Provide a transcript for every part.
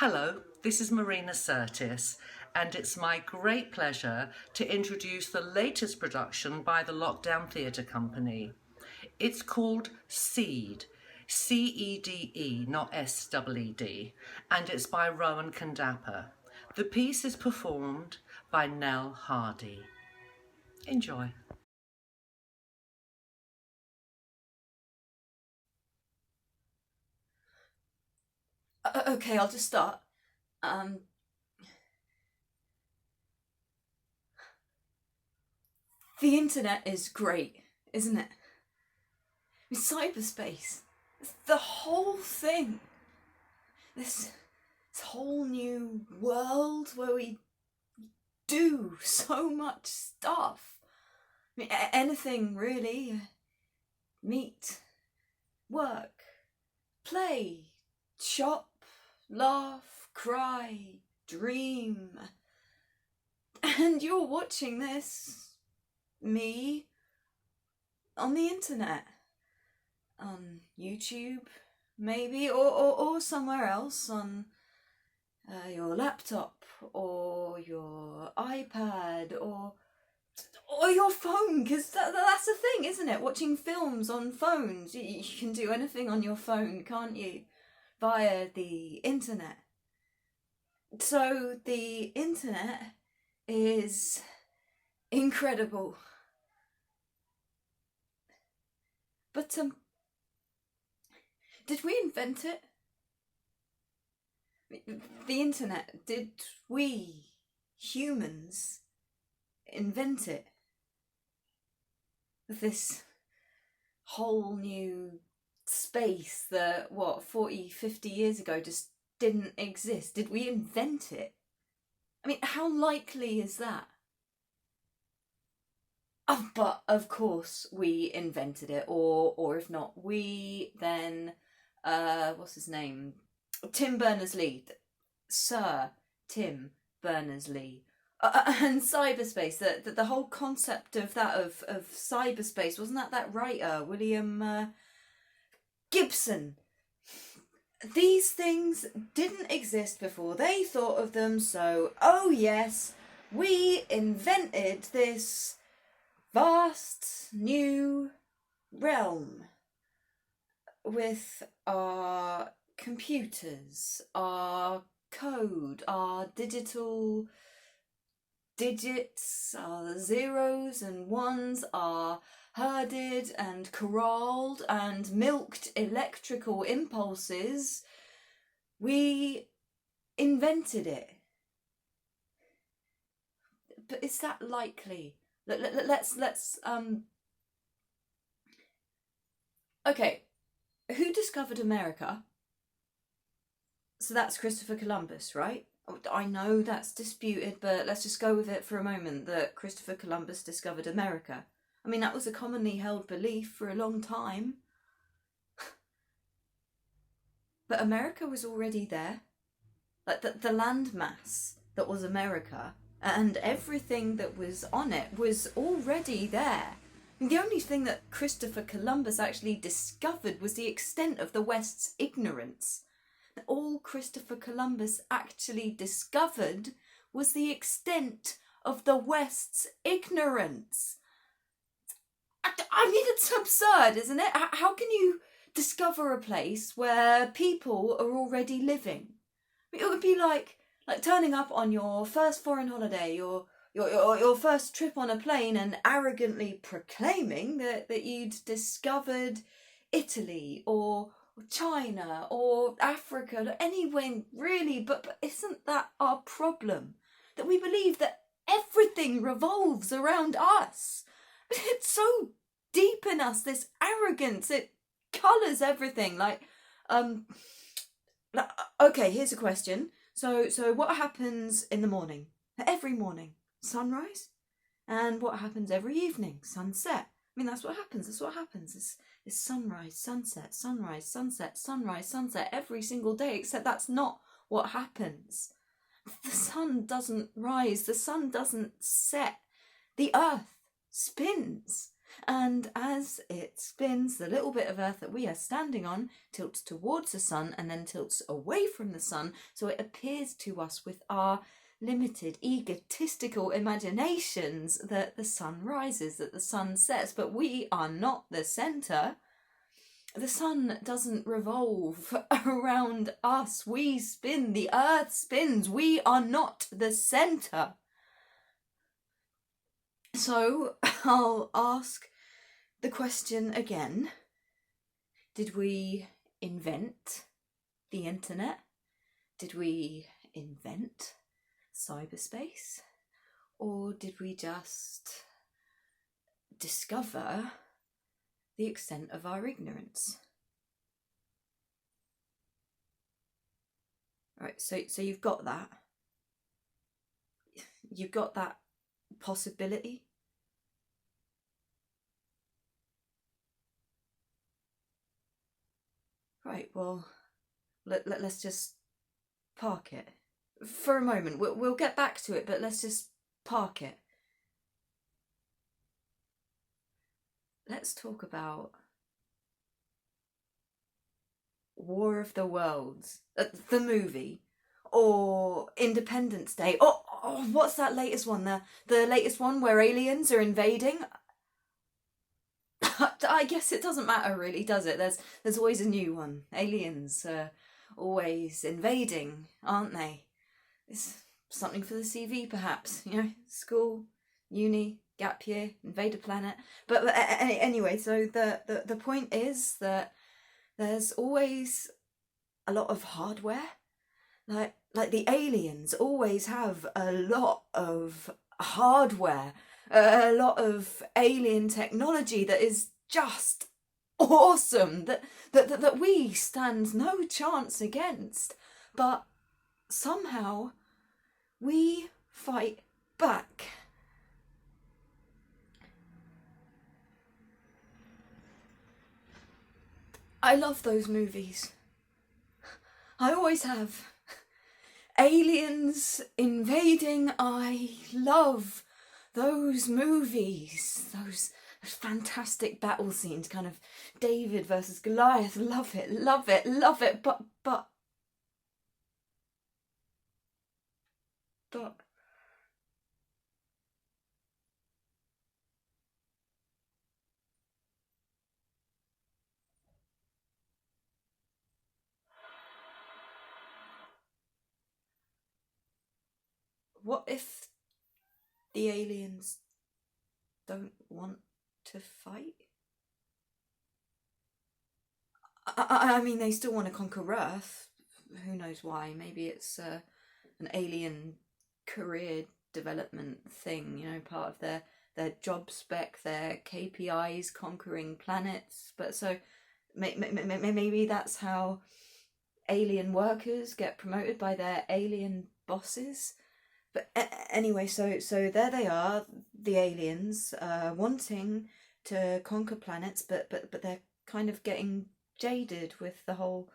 Hello, this is Marina Sirtis, and it's my great pleasure to introduce the latest production by the Lockdown Theatre Company. It's called CEDE, CEDE, not SEED, and it's by Rohan Candappa. The piece is performed by Nell Hardy. Enjoy. Okay, I'll just start. Um, the internet is great, isn't it? Cyberspace, the whole thing. This whole new world where we do so much stuff. Anything really. Meet, work, play, shop, laugh, cry, dream. And you're watching this, me, on the internet. On YouTube, maybe, or somewhere else, on your laptop, or your iPad, or your phone, because that's the thing, isn't it? Watching films on phones. You can do anything on your phone, can't you? Via the internet. So the internet is incredible. But did we invent it? The internet, did we humans invent it? This whole new space that, 40, 50 years ago just didn't exist. Did we invent it? I mean, how likely is that? Oh, but of course we invented it, or if not we, then what's his name? Tim Berners-Lee, Sir Tim Berners-Lee, and cyberspace. The whole concept of cyberspace, wasn't that writer William Gibson? These things didn't exist before. They thought of them, so oh yes, we invented this vast new realm with our computers, our code, our digital digits, our zeros and ones are herded and corralled and milked electrical impulses. We invented it. But is that likely? Let's okay, who discovered America? So that's Christopher Columbus, right? I know that's disputed, but let's just go with it for a moment that Christopher Columbus discovered America. I mean, that was a commonly held belief for a long time. But America was already there. Like the landmass that was America and everything that was on it was already there. And the only thing that Christopher Columbus actually discovered was the extent of the West's ignorance. All Christopher Columbus actually discovered was the extent of the West's ignorance. I mean, it's absurd, isn't it? How can you discover a place where people are already living? It would be like turning up on your first foreign holiday, your first trip on a plane, and arrogantly proclaiming that you'd discovered Italy or China or Africa, anywhere really. But isn't that our problem? That we believe that everything revolves around us. It's so deep in us, this arrogance. It colours everything. Okay, here's a question. So what happens in the morning? Every morning, sunrise, and what happens every evening? Sunset. I mean, that's what happens. It's sunrise, sunset, sunrise, sunset, sunrise, sunset every single day. Except that's not what happens. The sun doesn't rise. The sun doesn't set. The earth spins. And as it spins, the little bit of Earth that we are standing on tilts towards the sun and then tilts away from the sun, so it appears to us with our limited, egotistical imaginations that the sun rises, that the sun sets, but we are not the centre. The sun doesn't revolve around us. We spin, the Earth spins. We are not the centre. So I'll ask the question again. Did we invent the internet? Did we invent cyberspace? Or did we just discover the extent of our ignorance? Right, so you've got that. You've got that possibility. Right, well, let's just park it. For a moment, we'll get back to it, but let's just park it. Let's talk about War of the Worlds, the movie, or Independence Day, or what's that latest one? The latest one where aliens are invading. I guess it doesn't matter really, does it? There's always a new one. Aliens are always invading, aren't they? It's something for the CV, perhaps. You know, school, uni, gap year, invade a planet. But anyway, so the point is that there's always a lot of hardware. Like the aliens always have a lot of hardware, a lot of alien technology that is just awesome, that we stand no chance against. But somehow we fight back. I love those movies. I always have. Aliens invading, I love those movies. Those fantastic battle scenes, kind of David versus Goliath. Love it, love it, love it. But what if the aliens don't want to fight? I mean, they still want to conquer Earth. Who knows why? Maybe it's an alien career development thing, you know, part of their job spec, their KPIs, conquering planets. But so maybe that's how alien workers get promoted by their alien bosses. But anyway, so there they are, the aliens, wanting to conquer planets, but they're kind of getting jaded with the whole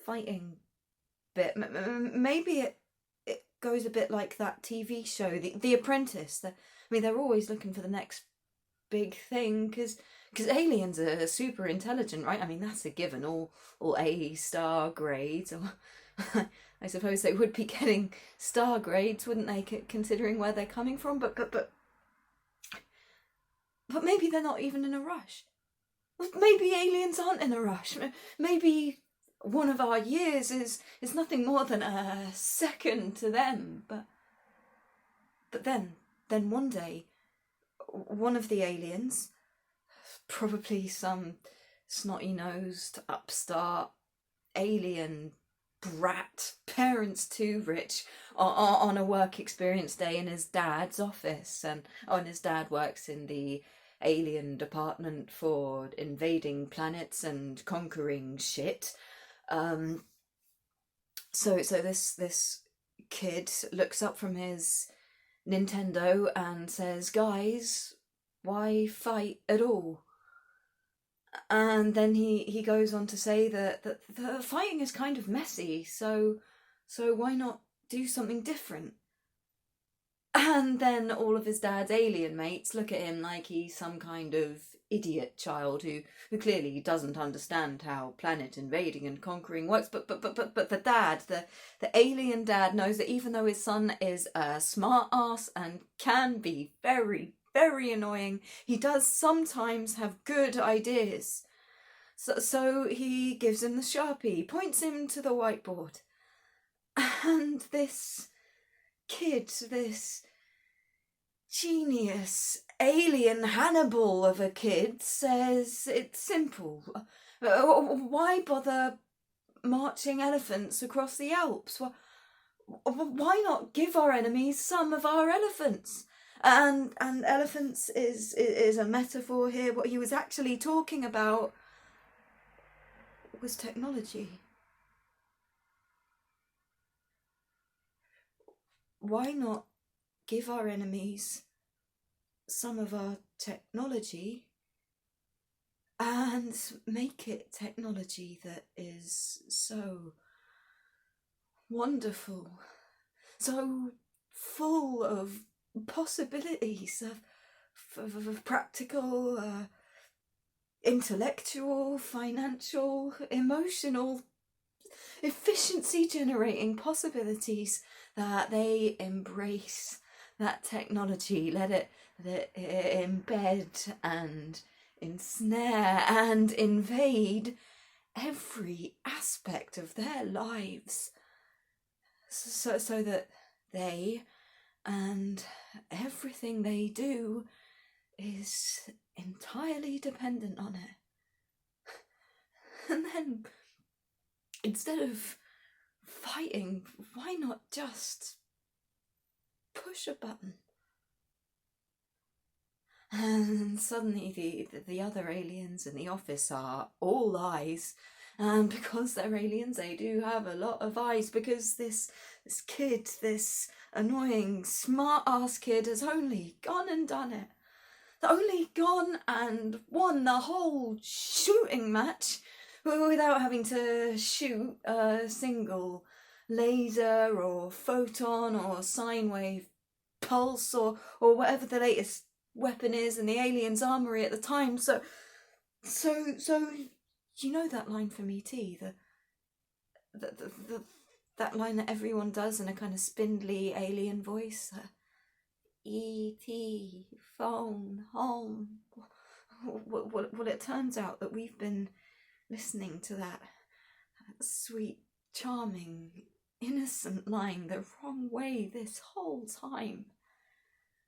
fighting bit. Maybe it goes a bit like that TV show, The Apprentice. I mean, they're always looking for the next big thing, because aliens are super intelligent, right? I mean, that's a given. All A-star grades, or I suppose they would be getting star grades, wouldn't they, considering where they're coming from? But maybe they're not even in a rush. Maybe aliens aren't in a rush. Maybe one of our years is nothing more than a second to them. But then one day, one of the aliens, probably some snotty-nosed upstart alien brat, parents too rich, on a work experience day in his dad's office, and his dad works in the alien department for invading planets and conquering shit. So this kid looks up from his Nintendo and says, "Guys, why fight at all?" And then he goes on to say that the fighting is kind of messy, so why not do something different? And then all of his dad's alien mates look at him like he's some kind of idiot child who clearly doesn't understand how planet invading and conquering works. But the dad, the alien dad, knows that even though his son is a smart ass and can be very, very annoying, he does sometimes have good ideas. So he gives him the Sharpie, points him to the whiteboard. And this kid, this genius alien Hannibal of a kid, says it's simple. Why bother marching elephants across the Alps? Why not give our enemies some of our elephants? And elephants is a metaphor here. What he was actually talking about was technology. Why not give our enemies some of our technology and make it technology that is so wonderful, so full of possibilities of practical, intellectual, financial, emotional, efficiency generating possibilities, that they embrace that technology, let it embed and ensnare and invade every aspect of their lives, so that they and everything they do is entirely dependent on it. And then, instead of fighting, why not just push a button? And suddenly the other aliens in the office are all eyes. And because they're aliens, they do have a lot of eyes, because this kid, this annoying smart-ass kid, has only gone and done it. Only gone and won the whole shooting match without having to shoot a single laser or photon or sine wave pulse or whatever the latest weapon is in the alien's armory at the time. So you know that line from E.T., that line that everyone does in a kind of spindly alien voice. E.T., phone, home. Well, it turns out that we've been listening to that sweet, charming, innocent line the wrong way this whole time.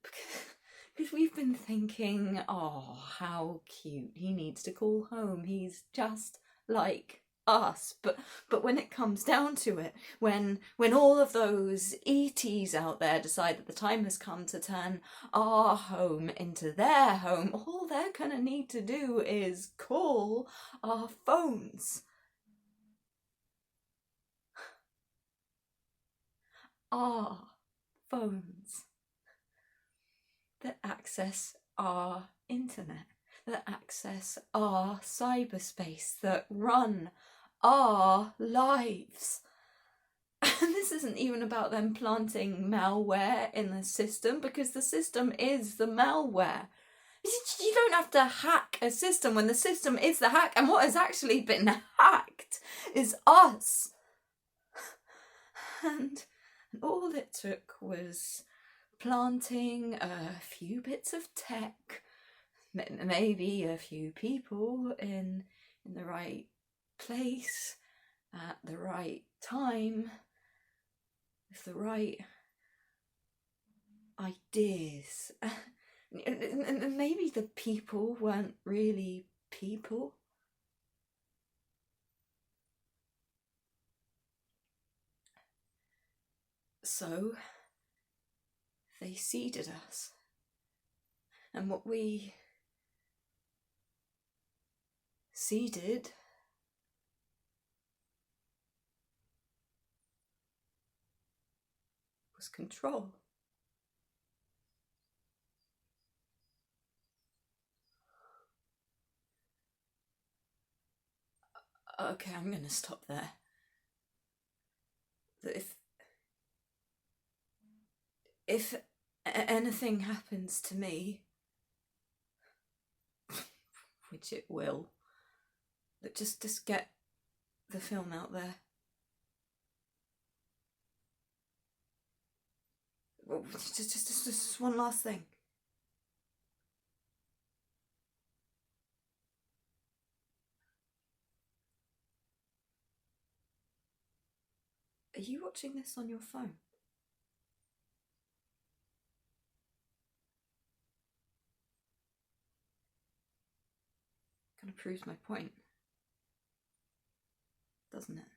Because we've been thinking, oh, how cute, he needs to call home, he's just like us. But when it comes down to it, when all of those ETs out there decide that the time has come to turn our home into their home, all they're gonna need to do is call our phones. Our phones that access our internet, that access our cyberspace, that run our lives. And this isn't even about them planting malware in the system, because the system is the malware. You don't have to hack a system when the system is the hack, and what has actually been hacked is us. And all it took was planting a few bits of tech, maybe a few people in the right place at the right time with the right ideas. And maybe the people weren't really people. So they seeded us. And what we seeded was control. Okay, I'm going to stop there. If anything happens to me, which it will, but just get the film out there. Well, just one last thing. Are you watching this on your phone? Kind of proves my point, doesn't it?